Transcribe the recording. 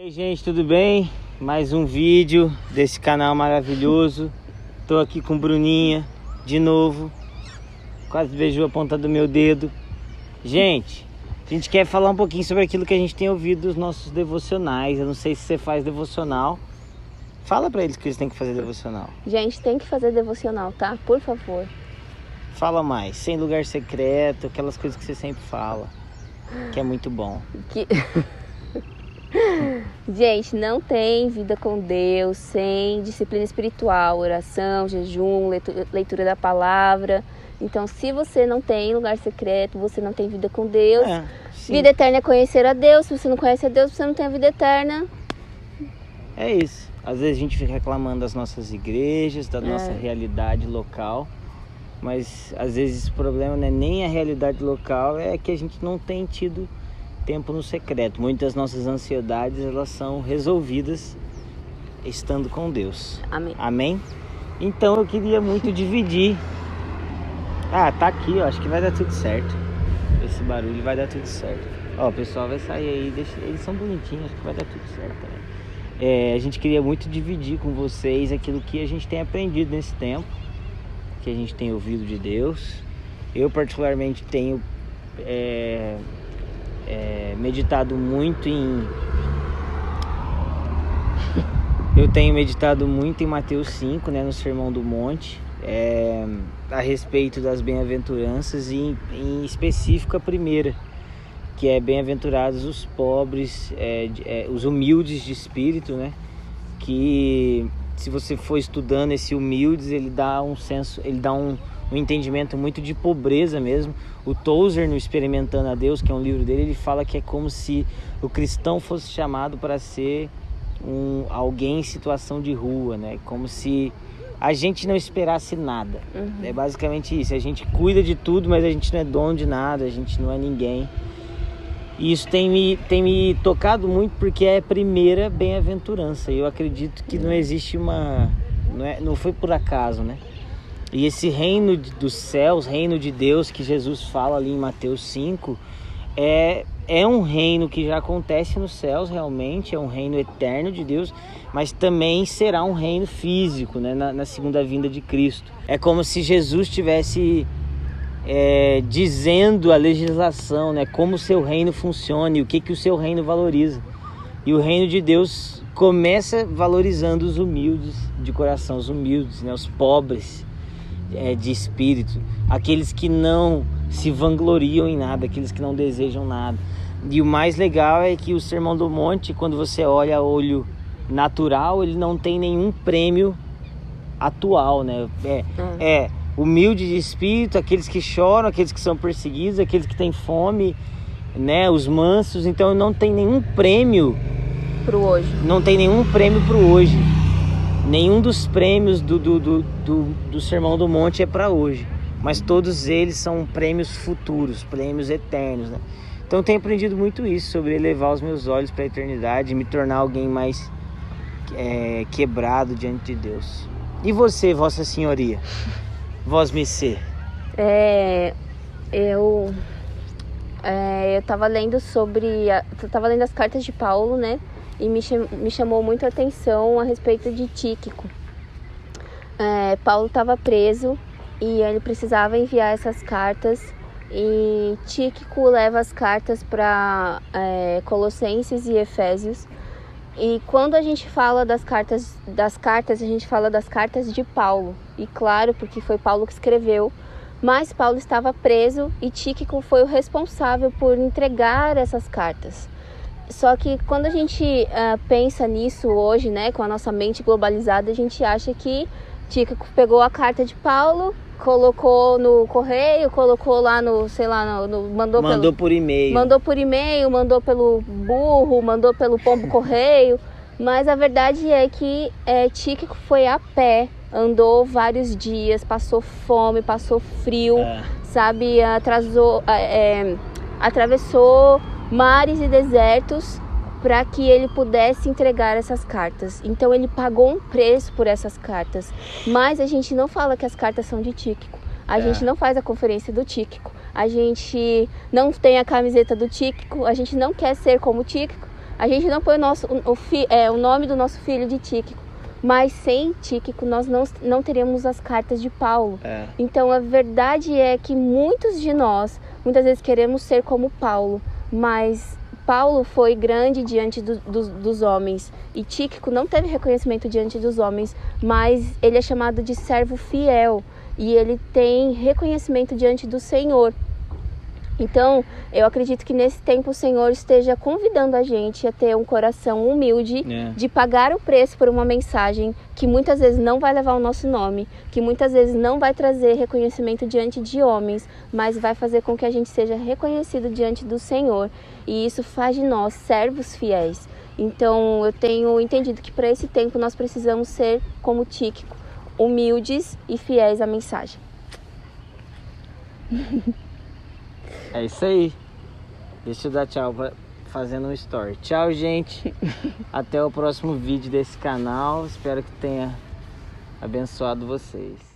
E aí, gente, tudo bem? Mais um vídeo desse canal maravilhoso. Tô aqui com Bruninha de novo. Quase beijou a ponta do meu dedo. Gente, a gente quer falar um pouquinho sobre aquilo que a gente tem ouvido dos nossos devocionais. Eu não sei se você faz devocional. Fala pra eles que eles têm que fazer devocional. Gente, tem que fazer devocional, tá? Por favor. Fala mais. Sem lugar secreto, aquelas coisas que você sempre fala. Que é muito bom. Gente, não tem vida com Deus sem disciplina espiritual, oração, jejum, leitura da palavra. Então, se você não tem lugar secreto, você não tem vida com Deus. Vida eterna é conhecer a Deus. Se você não conhece a Deus, você não tem a vida eterna. É isso. Às vezes a gente fica reclamando das nossas igrejas, da nossa realidade local. Mas às vezes o problema não é nem a realidade local, é que a gente não tem tido tempo no secreto. Muitas das nossas ansiedades, elas são resolvidas estando com Deus. Amém. Amém? Então eu queria muito dividir. Tá aqui, ó, acho que vai dar tudo certo. Esse barulho vai dar tudo certo. Ó, o pessoal vai sair aí, eles são bonitinhos, acho que vai dar tudo certo também. A gente queria muito dividir com vocês aquilo que a gente tem aprendido nesse tempo, que a gente tem ouvido de Deus. Eu particularmente tenho meditado muito em Mateus 5, né, no Sermão do Monte, a respeito das bem-aventuranças e em específico a primeira, que é bem-aventurados os pobres, os humildes de espírito, né? Que se você for estudando esse humildes, ele dá um entendimento muito de pobreza mesmo. O Tozer, no Experimentando a Deus, que é um livro dele, ele fala que é como se o cristão fosse chamado para ser alguém em situação de rua, né? Como se a gente não esperasse nada. É basicamente isso. A gente cuida de tudo, mas a gente não é dono de nada, a gente não é ninguém. E isso tem me tocado muito, porque é a primeira bem-aventurança. Eu acredito que não existe não foi por acaso, né? E esse reino dos céus, reino de Deus que Jesus fala ali em Mateus 5, é um reino que já acontece nos céus realmente, é um reino eterno de Deus, mas também será um reino físico, né, na segunda vinda de Cristo. É como se Jesus tivesse dizendo a legislação, né, como o seu reino funciona e o que o seu reino valoriza. E o reino de Deus começa valorizando os humildes de coração, os humildes, né, os pobres de espírito, aqueles que não se vangloriam em nada, aqueles que não desejam nada. E o mais legal é que o Sermão do Monte, quando você olha a olho natural, ele não tem nenhum prêmio atual, né? Humilde de espírito, aqueles que choram, aqueles que são perseguidos, aqueles que têm fome, né? Os mansos. Então não tem nenhum prêmio pro hoje. Não tem nenhum prêmio pro hoje. Nenhum dos prêmios do Sermão do Monte é para hoje. Mas todos eles são prêmios futuros, prêmios eternos, né? Então eu tenho aprendido muito isso, sobre elevar os meus olhos para a eternidade, me tornar alguém mais quebrado diante de Deus. E você, Vossa Senhoria? Vós Messê? Eu tava lendo tava lendo as cartas de Paulo, né? E me chamou muito a atenção a respeito de Tíquico. Paulo estava preso e ele precisava enviar essas cartas, e Tíquico leva as cartas para Colossenses e Efésios. E quando a gente fala das cartas, a gente fala das cartas de Paulo. E claro, porque foi Paulo que escreveu, mas Paulo estava preso e Tíquico foi o responsável por entregar essas cartas. Só que quando a gente pensa nisso hoje, né, com a nossa mente globalizada, a gente acha que Tíquico pegou a carta de Paulo, colocou no correio, colocou lá mandou por e-mail. Mandou por e-mail, mandou pelo burro, mandou pelo pombo correio. Mas a verdade é que Tíquico foi a pé, andou vários dias, passou fome, passou frio, sabe? Atravessou mares e desertos para que ele pudesse entregar essas cartas. Então ele pagou um preço por essas cartas. Mas a gente não fala que as cartas são de Tíquico. A gente não faz a conferência do Tíquico. A gente não tem a camiseta do Tíquico. A gente não quer ser como Tíquico. A gente não põe o nome do nosso filho de Tíquico, mas sem Tíquico nós não teríamos as cartas de Paulo. Então a verdade é que muitas vezes queremos ser como Paulo, mas Paulo foi grande diante dos homens e Tíquico não teve reconhecimento diante dos homens, mas ele é chamado de servo fiel e ele tem reconhecimento diante do Senhor. Então, eu acredito que nesse tempo o Senhor esteja convidando a gente a ter um coração humilde, de pagar o preço por uma mensagem que muitas vezes não vai levar o nosso nome, que muitas vezes não vai trazer reconhecimento diante de homens, mas vai fazer com que a gente seja reconhecido diante do Senhor. E isso faz de nós servos fiéis. Então, eu tenho entendido que para esse tempo nós precisamos ser como Tíquico, humildes e fiéis à mensagem. É isso aí. Deixa eu dar tchau fazendo um story. Tchau, gente. Até o próximo vídeo desse canal. Espero que tenha abençoado vocês.